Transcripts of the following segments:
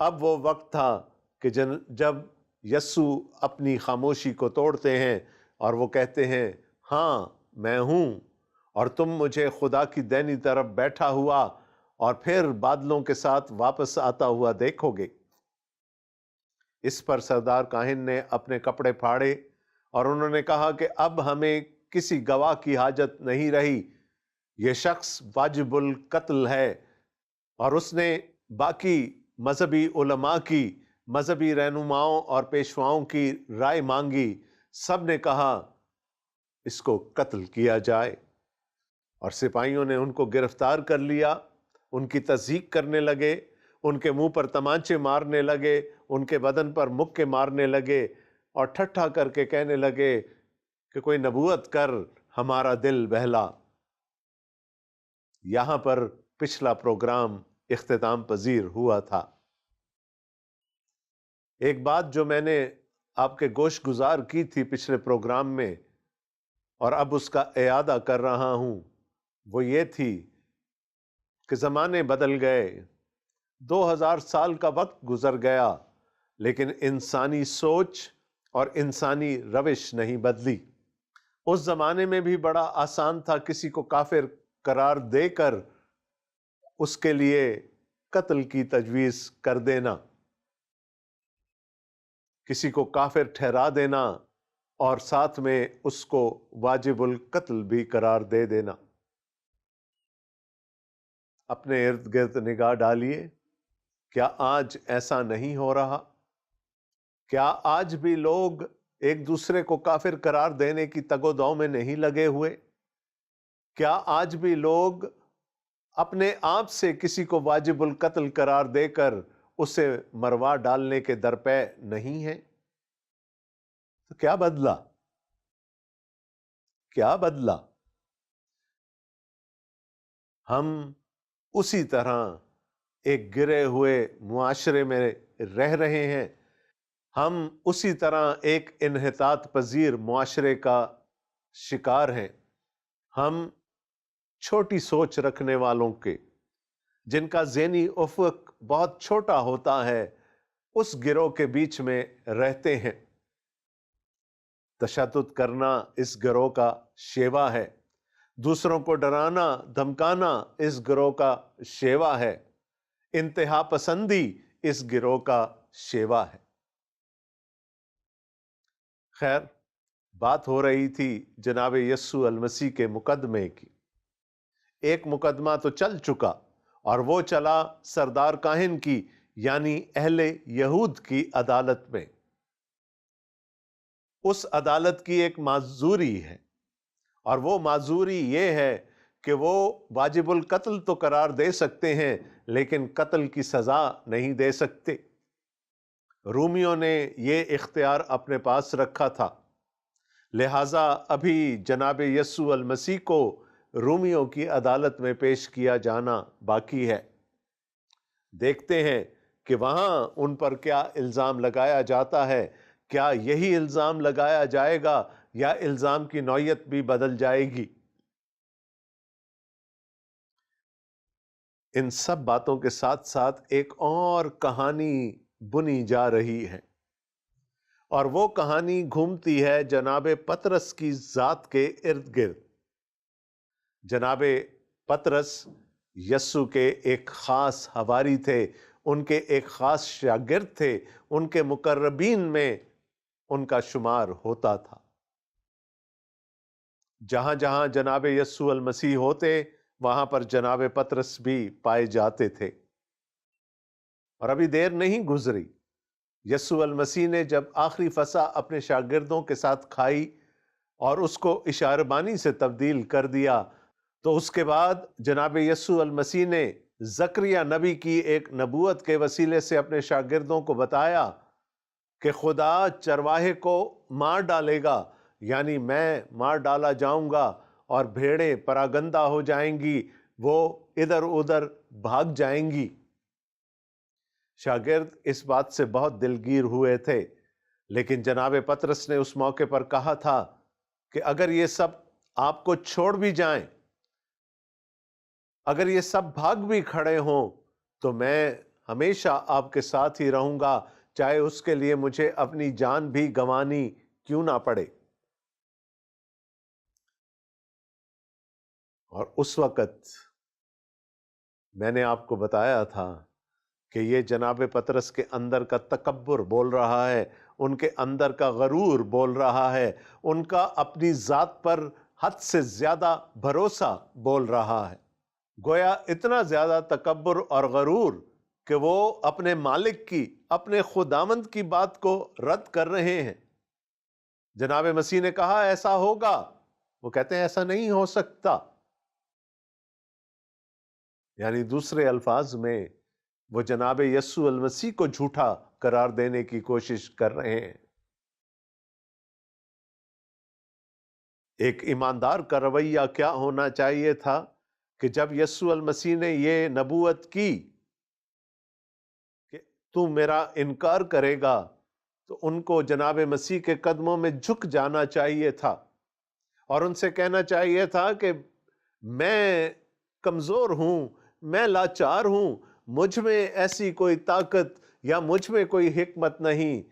اب وہ وقت تھا کہ جب یسوع اپنی خاموشی کو توڑتے ہیں اور وہ کہتے ہیں ہاں میں ہوں، اور تم مجھے خدا کی دینی طرف بیٹھا ہوا اور پھر بادلوں کے ساتھ واپس آتا ہوا دیکھو گے۔ اس پر سردار کاہن نے اپنے کپڑے پھاڑے اور انہوں نے کہا کہ اب ہمیں کسی گواہ کی حاجت نہیں رہی، یہ شخص واجب القتل ہے۔ اور اس نے باقی مذہبی علماء کی، مذہبی رہنماؤں اور پیشواؤں کی رائے مانگی۔ سب نے کہا اس کو قتل کیا جائے، اور سپاہیوں نے ان کو گرفتار کر لیا، ان کی تصدیق کرنے لگے، ان کے منہ پر تمانچے مارنے لگے، ان کے بدن پر مکے مارنے لگے، اور ٹھٹھا کر کے کہنے لگے کہ کوئی نبوت کر ہمارا دل بہلا۔ یہاں پر پچھلا پروگرام اختتام پذیر ہوا تھا۔ ایک بات جو میں نے آپ کے گوش گزار کی تھی پچھلے پروگرام میں، اور اب اس کا اعادہ کر رہا ہوں، وہ یہ تھی کہ زمانے بدل گئے، 2000 سال کا وقت گزر گیا، لیکن انسانی سوچ اور انسانی روش نہیں بدلی۔ اس زمانے میں بھی بڑا آسان تھا کسی کو کافر قرار دے کر اس کے لیے قتل کی تجویز کر دینا، کسی کو کافر ٹھہرا دینا اور ساتھ میں اس کو واجب القتل بھی قرار دے دینا۔ اپنے ارد گرد نگاہ ڈالیے، کیا آج ایسا نہیں ہو رہا؟ کیا آج بھی لوگ ایک دوسرے کو کافر قرار دینے کی تگ و دو میں نہیں لگے ہوئے؟ کیا آج بھی لوگ اپنے آپ سے کسی کو واجب القتل قرار دے کر اسے مروا ڈالنے کے درپے نہیں ہیں؟ تو کیا بدلا؟ کیا بدلا؟ ہم اسی طرح ایک گرے ہوئے معاشرے میں رہ رہے ہیں، ہم اسی طرح ایک انحطاط پذیر معاشرے کا شکار ہیں۔ ہم چھوٹی سوچ رکھنے والوں کے، جن کا ذہنی افق بہت چھوٹا ہوتا ہے، اس گروہ کے بیچ میں رہتے ہیں۔ تشدد کرنا اس گروہ کا شیوا ہے، دوسروں کو ڈرانا دھمکانا اس گروہ کا شیوا ہے، انتہا پسندی اس گروہ کا شیوا ہے۔ خیر، بات ہو رہی تھی جناب یسوع المسیح کے مقدمے کی۔ ایک مقدمہ تو چل چکا، اور وہ چلا سردار کاہن کی، یعنی اہل یہود کی عدالت میں۔ اس عدالت کی ایک معذوری ہے، اور وہ معذوری یہ ہے کہ وہ واجب القتل تو قرار دے سکتے ہیں، لیکن قتل کی سزا نہیں دے سکتے۔ رومیوں نے یہ اختیار اپنے پاس رکھا تھا، لہٰذا ابھی جناب یسوع المسیح کو رومیوں کی عدالت میں پیش کیا جانا باقی ہے۔ دیکھتے ہیں کہ وہاں ان پر کیا الزام لگایا جاتا ہے۔ کیا یہی الزام لگایا جائے گا یا الزام کی نوعیت بھی بدل جائے گی؟ ان سب باتوں کے ساتھ ساتھ ایک اور کہانی بنی جا رہی ہے، اور وہ کہانی گھومتی ہے جناب پطرس کی ذات کے ارد گرد۔ جناب پطرس یسوع کے ایک خاص حواری تھے، ان کے ایک خاص شاگرد تھے، ان کے مقربین میں ان کا شمار ہوتا تھا۔ جہاں جہاں جناب یسوع المسیح ہوتے، وہاں پر جناب پطرس بھی پائے جاتے تھے۔ اور ابھی دیر نہیں گزری، یسوع المسیح نے جب آخری فسح اپنے شاگردوں کے ساتھ کھائی اور اس کو اشاربانی سے تبدیل کر دیا، تو اس کے بعد جناب یسوع المسیح نے زکریا نبی کی ایک نبوت کے وسیلے سے اپنے شاگردوں کو بتایا کہ خدا چرواہے کو مار ڈالے گا، یعنی میں مار ڈالا جاؤں گا، اور بھیڑیں پراگندہ ہو جائیں گی، وہ ادھر ادھر بھاگ جائیں گی۔ شاگرد اس بات سے بہت دلگیر ہوئے تھے، لیکن جناب پطرس نے اس موقع پر کہا تھا کہ اگر یہ سب آپ کو چھوڑ بھی جائیں، اگر یہ سب بھاگ بھی کھڑے ہوں، تو میں ہمیشہ آپ کے ساتھ ہی رہوں گا، چاہے اس کے لیے مجھے اپنی جان بھی گنوانی کیوں نہ پڑے۔ اور اس وقت میں نے آپ کو بتایا تھا کہ یہ جناب پطرس کے اندر کا تکبر بول رہا ہے، ان کے اندر کا غرور بول رہا ہے، ان کا اپنی ذات پر حد سے زیادہ بھروسہ بول رہا ہے۔ گویا اتنا زیادہ تکبر اور غرور کہ وہ اپنے مالک کی، اپنے خداوند کی بات کو رد کر رہے ہیں۔ جناب مسیح نے کہا ایسا ہوگا، وہ کہتے ہیں ایسا نہیں ہو سکتا۔ یعنی دوسرے الفاظ میں وہ جناب یسوع المسیح کو جھوٹا قرار دینے کی کوشش کر رہے ہیں۔ ایک ایماندار کا رویہ کیا ہونا چاہیے تھا کہ جب یسوع المسیح نے یہ نبوت کی کہ تو میرا انکار کرے گا، تو ان کو جناب مسیح کے قدموں میں جھک جانا چاہیے تھا اور ان سے کہنا چاہیے تھا کہ میں کمزور ہوں، میں لاچار ہوں، مجھ میں ایسی کوئی طاقت یا مجھ میں کوئی حکمت نہیں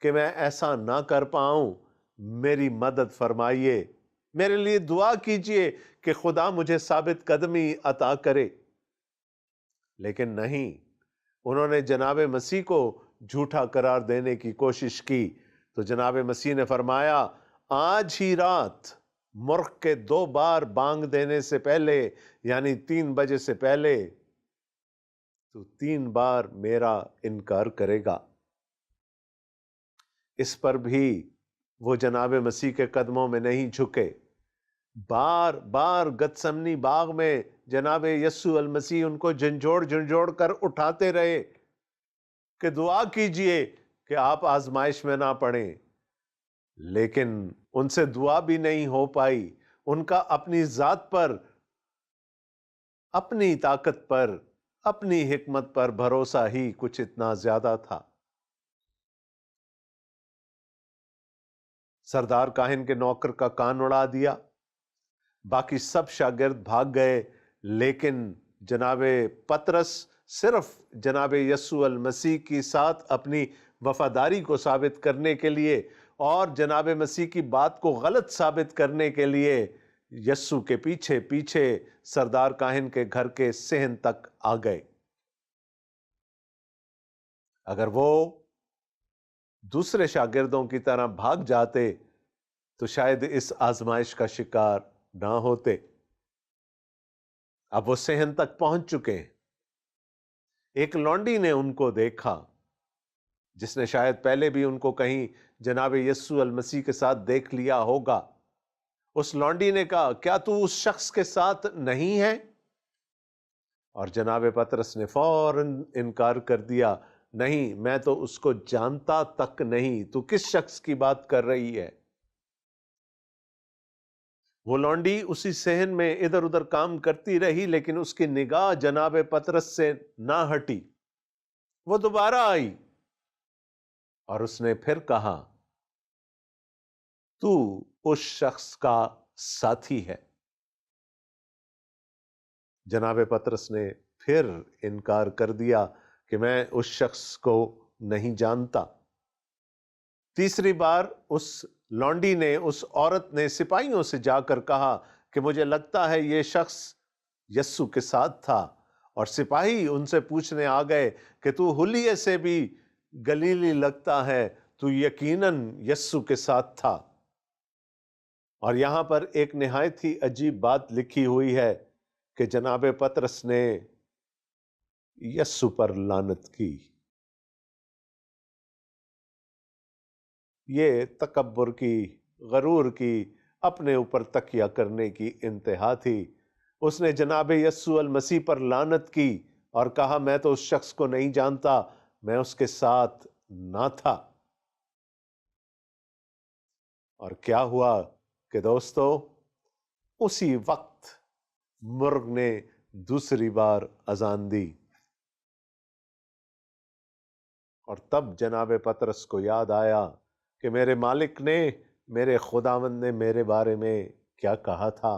کہ میں ایسا نہ کر پاؤں، میری مدد فرمائیے، میرے لیے دعا کیجئے کہ خدا مجھے ثابت قدمی عطا کرے۔ لیکن نہیں، انہوں نے جناب مسیح کو جھوٹا قرار دینے کی کوشش کی، تو جناب مسیح نے فرمایا آج ہی رات مرغ کے 2 بار بانگ دینے سے پہلے، یعنی 3 بجے سے پہلے، تو 3 بار میرا انکار کرے گا۔ اس پر بھی وہ جناب مسیح کے قدموں میں نہیں جھکے۔ بار بار گتسمنی باغ میں جناب یسوع المسیح ان کو جھنجھوڑ جھنجھوڑ کر اٹھاتے رہے کہ دعا کیجئے کہ آپ آزمائش میں نہ پڑیں، لیکن ان سے دعا بھی نہیں ہو پائی۔ ان کا اپنی ذات پر، اپنی طاقت پر، اپنی حکمت پر بھروسہ ہی کچھ اتنا زیادہ تھا۔ سردار کاہن کے نوکر کا کان اڑا دیا، باقی سب شاگرد بھاگ گئے، لیکن جناب پطرس صرف جناب یسوع المسیح کی ساتھ اپنی وفاداری کو ثابت کرنے کے لیے اور جناب مسیح کی بات کو غلط ثابت کرنے کے لیے یسوع کے پیچھے پیچھے سردار کاہن کے گھر کے صحن تک آ گئے۔ اگر وہ دوسرے شاگردوں کی طرح بھاگ جاتے تو شاید اس آزمائش کا شکار نہ ہوتے۔ اب وہ صحن تک پہنچ چکے ہیں۔ ایک لونڈی نے ان کو دیکھا، جس نے شاید پہلے بھی ان کو کہیں جناب یسوع المسیح کے ساتھ دیکھ لیا ہوگا۔ اس لونڈی نے کہا کیا تو اس شخص کے ساتھ نہیں ہے؟ اور جناب پطرس نے فوراً انکار کر دیا، نہیں، میں تو اس کو جانتا تک نہیں، تو کس شخص کی بات کر رہی ہے؟ وہ لونڈی اسی صحن میں ادھر ادھر کام کرتی رہی، لیکن اس کی نگاہ جناب پطرس سے نہ ہٹی۔ وہ دوبارہ آئی اور اس نے پھر کہا تو اس شخص کا ساتھی ہے۔ جناب پطرس نے پھر انکار کر دیا کہ میں اس شخص کو نہیں جانتا۔ تیسری بار اس لونڈی نے، اس عورت نے سپاہیوں سے جا کر کہا کہ مجھے لگتا ہے یہ شخص یسوع کے ساتھ تھا، اور سپاہی ان سے پوچھنے آ گئے کہ تو حلیے سے بھی گلیلی لگتا ہے، تو یقیناً یسوع کے ساتھ تھا۔ اور یہاں پر ایک نہایت ہی عجیب بات لکھی ہوئی ہے کہ جناب پطرس نے یسوع پر لعنت کی۔ یہ تکبر کی، غرور کی، اپنے اوپر تکیہ کرنے کی انتہا تھی۔ اس نے جناب یسوع المسیح پر لعنت کی اور کہا میں تو اس شخص کو نہیں جانتا، میں اس کے ساتھ نہ تھا۔ اور کیا ہوا کہ دوستو، اسی وقت مرغ نے دوسری بار اذان دی، اور تب جناب پطرس کو یاد آیا کہ میرے مالک نے، میرے خداوند نے میرے بارے میں کیا کہا تھا۔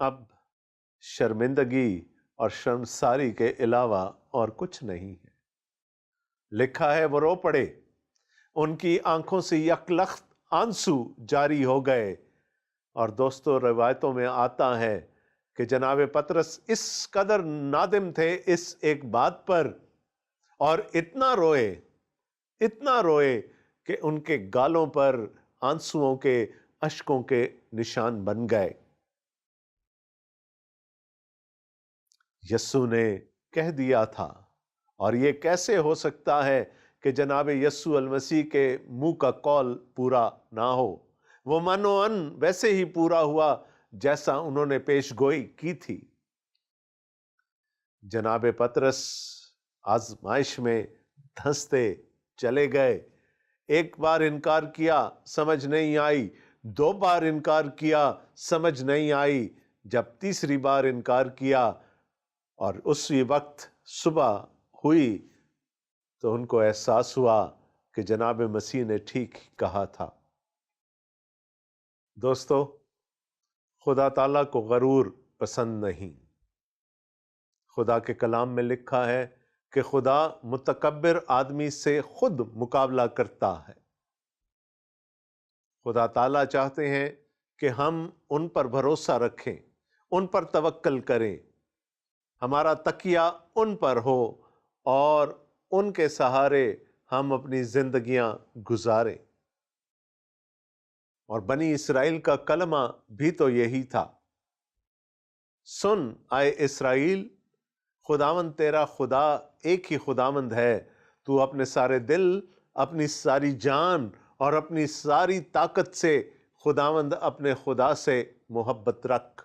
اب شرمندگی اور شرمساری کے علاوہ اور کچھ نہیں ہے۔ لکھا ہے وہ رو پڑے، ان کی آنکھوں سے یکلخت آنسو جاری ہو گئے۔ اور دوستو، روایتوں میں آتا ہے کہ جناب پطرس اس قدر نادم تھے اس ایک بات پر، اور اتنا روئے کہ ان کے گالوں پر آنسوؤں کے اشکوں کے نشان بن گئے۔ یسوع نے کہہ دیا تھا، اور یہ کیسے ہو سکتا ہے کہ جناب یسوع المسیح کے منہ کا قول پورا نہ ہو؟ وہ منوان ویسے ہی پورا ہوا جیسا انہوں نے پیش گوئی کی تھی۔ جناب پطرس آزمائش میں دھنستے چلے گئے۔ ایک بار انکار کیا، سمجھ نہیں آئی۔ 2 بار انکار کیا، سمجھ نہیں آئی۔ جب تیسری بار انکار کیا اور اسی وقت صبح ہوئی تو ان کو احساس ہوا کہ جناب مسیح نے ٹھیک کہا تھا۔ دوستو، خدا تعالیٰ کو غرور پسند نہیں۔ خدا کے کلام میں لکھا ہے کہ خدا متکبر آدمی سے خود مقابلہ کرتا ہے۔ خدا تعالیٰ چاہتے ہیں کہ ہم ان پر بھروسہ رکھیں، ان پر توکل کریں، ہمارا تکیہ ان پر ہو اور ان کے سہارے ہم اپنی زندگیاں گزاریں۔ اور بنی اسرائیل کا کلمہ بھی تو یہی تھا، سن آئے اسرائیل، خداوند تیرا خدا ایک ہی خداوند ہے، تو اپنے سارے دل، اپنی ساری جان اور اپنی ساری طاقت سے خداوند اپنے خدا سے محبت رکھ۔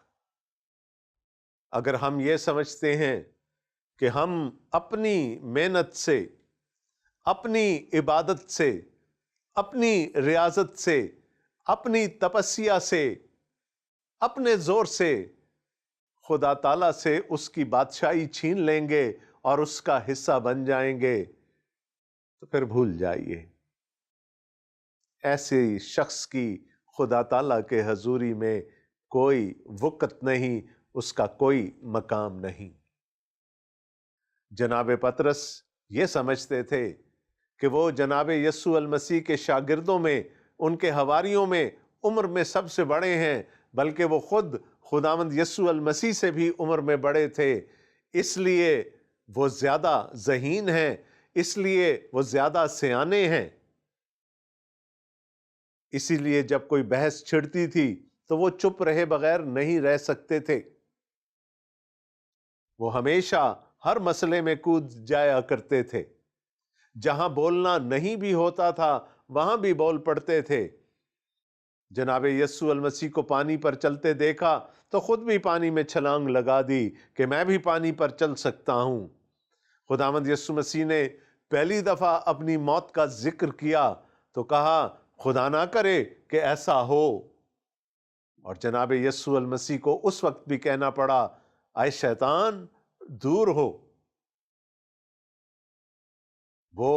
اگر ہم یہ سمجھتے ہیں کہ ہم اپنی محنت سے، اپنی عبادت سے، اپنی ریاضت سے، اپنی تپسیا سے، اپنے زور سے خدا تعالیٰ سے اس کی بادشاہی چھین لیں گے اور اس کا حصہ بن جائیں گے، تو پھر بھول جائیے، ایسے شخص کی خدا تعالیٰ کے حضوری میں کوئی وقت نہیں، اس کا کوئی مقام نہیں۔ جناب پطرس یہ سمجھتے تھے کہ وہ جناب یسوع المسیح کے شاگردوں میں، ان کے حواریوں میں عمر میں سب سے بڑے ہیں، بلکہ وہ خود خداوند یسوع المسیح سے بھی عمر میں بڑے تھے، اس لیے وہ زیادہ ذہین ہیں، اس لیے وہ زیادہ سیانے ہیں۔ اسی لیے جب کوئی بحث چھڑتی تھی تو وہ چپ رہے بغیر نہیں رہ سکتے تھے، وہ ہمیشہ ہر مسئلے میں کود جایا کرتے تھے، جہاں بولنا نہیں بھی ہوتا تھا وہاں بھی بول پڑتے تھے۔ جناب یسوع المسیح کو پانی پر چلتے دیکھا تو خود بھی پانی میں چھلانگ لگا دی کہ میں بھی پانی پر چل سکتا ہوں۔ خداوند یسوع مسیح نے پہلی دفعہ اپنی موت کا ذکر کیا تو کہا، خدا نہ کرے کہ ایسا ہو۔ اور جناب یسوع المسیح کو اس وقت بھی کہنا پڑا، اے شیطان دور ہو۔ وہ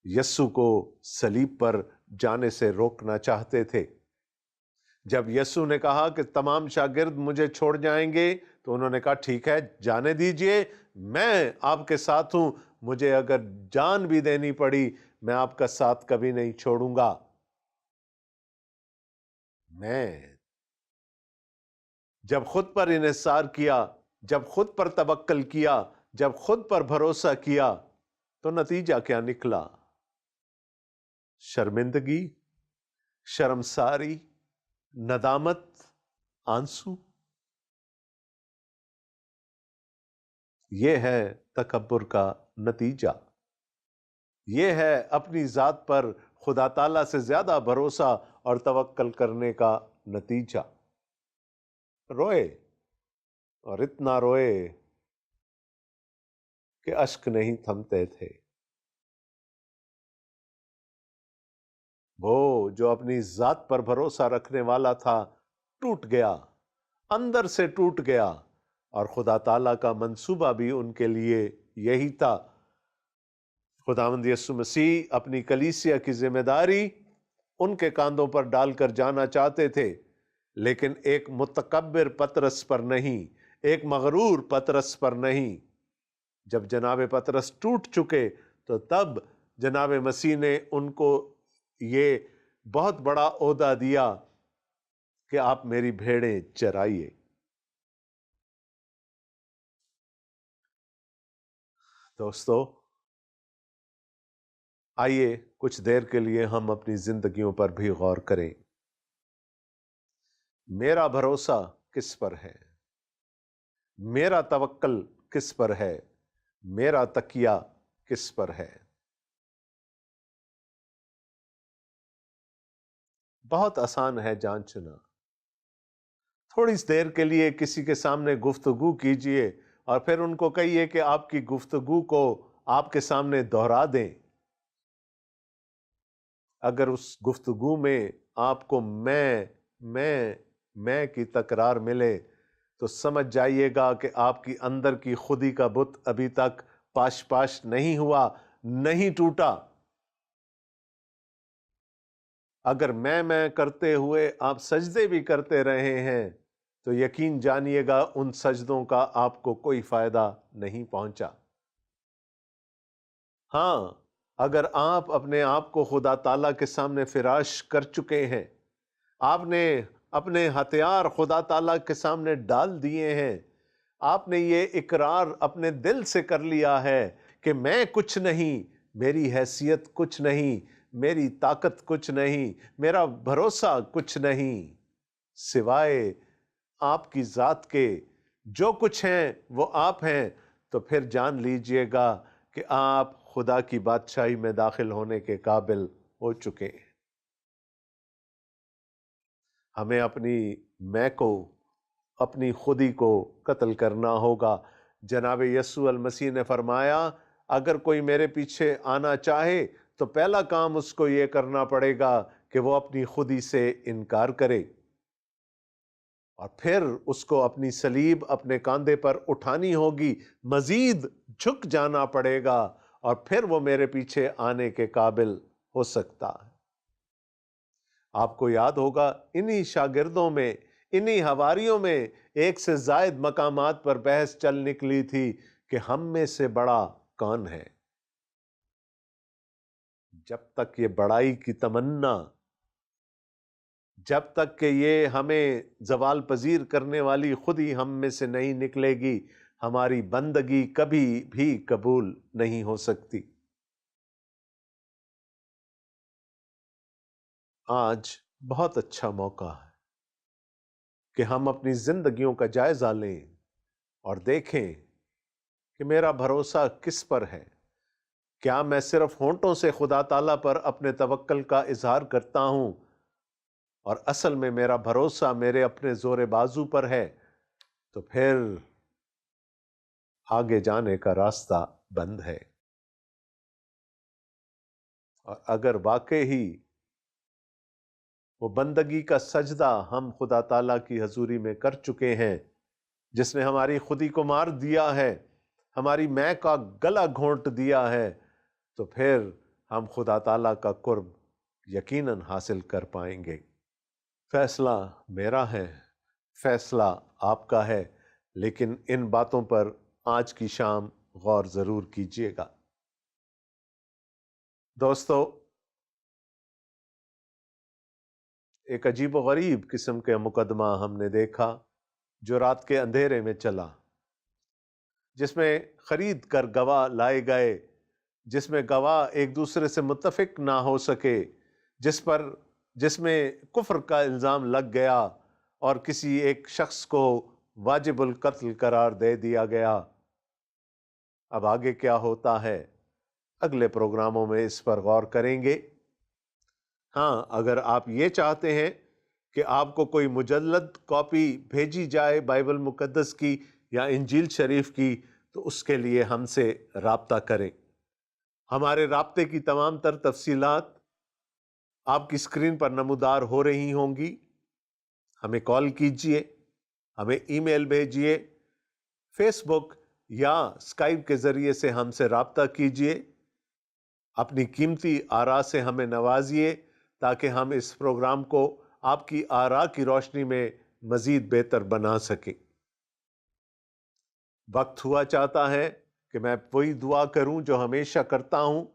یسوع کو صلیب پر جانے سے روکنا چاہتے تھے۔ جب یسوع نے کہا کہ تمام شاگرد مجھے چھوڑ جائیں گے تو انہوں نے کہا ٹھیک ہے، جانے دیجئے، میں آپ کے ساتھ ہوں، مجھے اگر جان بھی دینی پڑی میں آپ کا ساتھ کبھی نہیں چھوڑوں گا۔ میں جب خود پر انحصار کیا، جب خود پر توکل کیا، جب خود پر بھروسہ کیا تو نتیجہ کیا نکلا؟ شرمندگی، شرمساری، ندامت، آنسو۔ یہ ہے تکبر کا نتیجہ، یہ ہے اپنی ذات پر خدا تعالیٰ سے زیادہ بھروسہ اور توکل کرنے کا نتیجہ۔ روئے اور اتنا روئے کہ اشک نہیں تھمتے تھے۔ وہ جو اپنی ذات پر بھروسہ رکھنے والا تھا ٹوٹ گیا، اندر سے ٹوٹ گیا، اور خدا تعالیٰ کا منصوبہ بھی ان کے لیے یہی تھا۔ خداوند یسوع مسیح اپنی کلیسیا کی ذمہ داری ان کے کاندھوں پر ڈال کر جانا چاہتے تھے، لیکن ایک متکبر پطرس پر نہیں، ایک مغرور پطرس پر نہیں۔ جب جناب پطرس ٹوٹ چکے تو تب جناب مسیح نے ان کو یہ بہت بڑا عہدہ دیا کہ آپ میری بھیڑیں چرائیے۔ دوستو، آئیے کچھ دیر کے لیے ہم اپنی زندگیوں پر بھی غور کریں۔ میرا بھروسہ کس پر ہے؟ میرا توکل کس پر ہے؟ میرا تکیہ کس پر ہے؟ بہت آسان ہے جانچنا۔ تھوڑی دیر کے لیے کسی کے سامنے گفتگو کیجئے اور پھر ان کو کہیے کہ آپ کی گفتگو کو آپ کے سامنے دہرا دیں۔ اگر اس گفتگو میں آپ کو میں کی تکرار ملے تو سمجھ جائیے گا کہ آپ کی اندر کی خودی کا بت ابھی تک پاش نہیں ہوا، نہیں ٹوٹا۔ اگر میں کرتے ہوئے آپ سجدے بھی کرتے رہے ہیں تو یقین جانیے گا ان سجدوں کا آپ کو کوئی فائدہ نہیں پہنچا۔ ہاں، اگر آپ اپنے آپ کو خدا تعالیٰ کے سامنے فراش کر چکے ہیں، آپ نے اپنے ہتھیار خدا تعالیٰ کے سامنے ڈال دیے ہیں، آپ نے یہ اقرار اپنے دل سے کر لیا ہے کہ میں کچھ نہیں، میری حیثیت کچھ نہیں، میری طاقت کچھ نہیں، میرا بھروسہ کچھ نہیں سوائے آپ کی ذات کے، جو کچھ ہیں وہ آپ ہیں، تو پھر جان لیجئے گا کہ آپ خدا کی بادشاہی میں داخل ہونے کے قابل ہو چکے ہیں۔ ہمیں اپنی میں کو، اپنی خودی کو قتل کرنا ہوگا۔ جناب یسوع المسیح نے فرمایا اگر کوئی میرے پیچھے آنا چاہے تو پہلا کام اس کو یہ کرنا پڑے گا کہ وہ اپنی خودی سے انکار کرے، اور پھر اس کو اپنی صلیب اپنے کاندھے پر اٹھانی ہوگی، مزید جھک جانا پڑے گا، اور پھر وہ میرے پیچھے آنے کے قابل ہو سکتا ہے۔ آپ کو یاد ہوگا انہی شاگردوں میں، انہی حواریوں میں ایک سے زائد مقامات پر بحث چل نکلی تھی کہ ہم میں سے بڑا کون ہے؟ جب تک یہ بڑائی کی تمنا، جب تک کہ یہ ہمیں زوال پذیر کرنے والی خودی ہم میں سے نہیں نکلے گی، ہماری بندگی کبھی بھی قبول نہیں ہو سکتی۔ آج بہت اچھا موقع ہے کہ ہم اپنی زندگیوں کا جائزہ لیں اور دیکھیں کہ میرا بھروسہ کس پر ہے۔ کیا میں صرف ہونٹوں سے خدا تعالیٰ پر اپنے توکل کا اظہار کرتا ہوں اور اصل میں میرا بھروسہ میرے اپنے زور بازو پر ہے؟ تو پھر آگے جانے کا راستہ بند ہے۔ اور اگر واقعی وہ بندگی کا سجدہ ہم خدا تعالیٰ کی حضوری میں کر چکے ہیں، جس نے ہماری خودی کو مار دیا ہے، ہماری میں کا گلا گھونٹ دیا ہے، تو پھر ہم خدا تعالیٰ کا قرب یقیناً حاصل کر پائیں گے۔ فیصلہ میرا ہے، فیصلہ آپ کا ہے، لیکن ان باتوں پر آج کی شام غور ضرور کیجیے گا۔ دوستو، ایک عجیب و غریب قسم کے مقدمہ ہم نے دیکھا جو رات کے اندھیرے میں چلا، جس میں خرید کر گواہ لائے گئے، جس میں گواہ ایک دوسرے سے متفق نہ ہو سکے، جس میں کفر کا الزام لگ گیا اور کسی ایک شخص کو واجب القتل قرار دے دیا گیا۔ اب آگے کیا ہوتا ہے؟ اگلے پروگراموں میں اس پر غور کریں گے۔ ہاں، اگر آپ یہ چاہتے ہیں کہ آپ کو کوئی مجلد کاپی بھیجی جائے بائبل مقدس کی یا انجیل شریف کی، تو اس کے لیے ہم سے رابطہ کریں۔ ہمارے رابطے کی تمام تر تفصیلات آپ کی اسکرین پر نمودار ہو رہی ہوں گی۔ ہمیں کال کیجئے، ہمیں ای میل بھیجئے، فیس بک یا اسکائپ کے ذریعے سے ہم سے رابطہ کیجئے۔ اپنی قیمتی آراء سے ہمیں نوازیے تاکہ ہم اس پروگرام کو آپ کی آراء کی روشنی میں مزید بہتر بنا سکیں۔ وقت ہوا چاہتا ہے کہ میں وہی دعا کروں جو ہمیشہ کرتا ہوں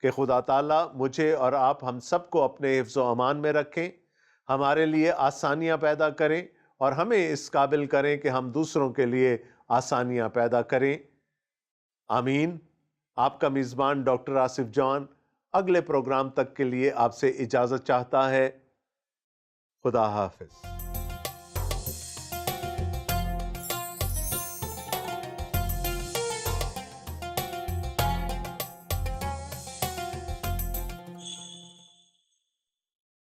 کہ خدا تعالیٰ مجھے اور آپ ہم سب کو اپنے حفظ و امان میں رکھیں، ہمارے لیے آسانیاں پیدا کریں اور ہمیں اس قابل کریں کہ ہم دوسروں کے لیے آسانیاں پیدا کریں۔ آمین۔ آپ کا میزبان ڈاکٹر آصف جان اگلے پروگرام تک کے لیے آپ سے اجازت چاہتا ہے۔ خدا حافظ۔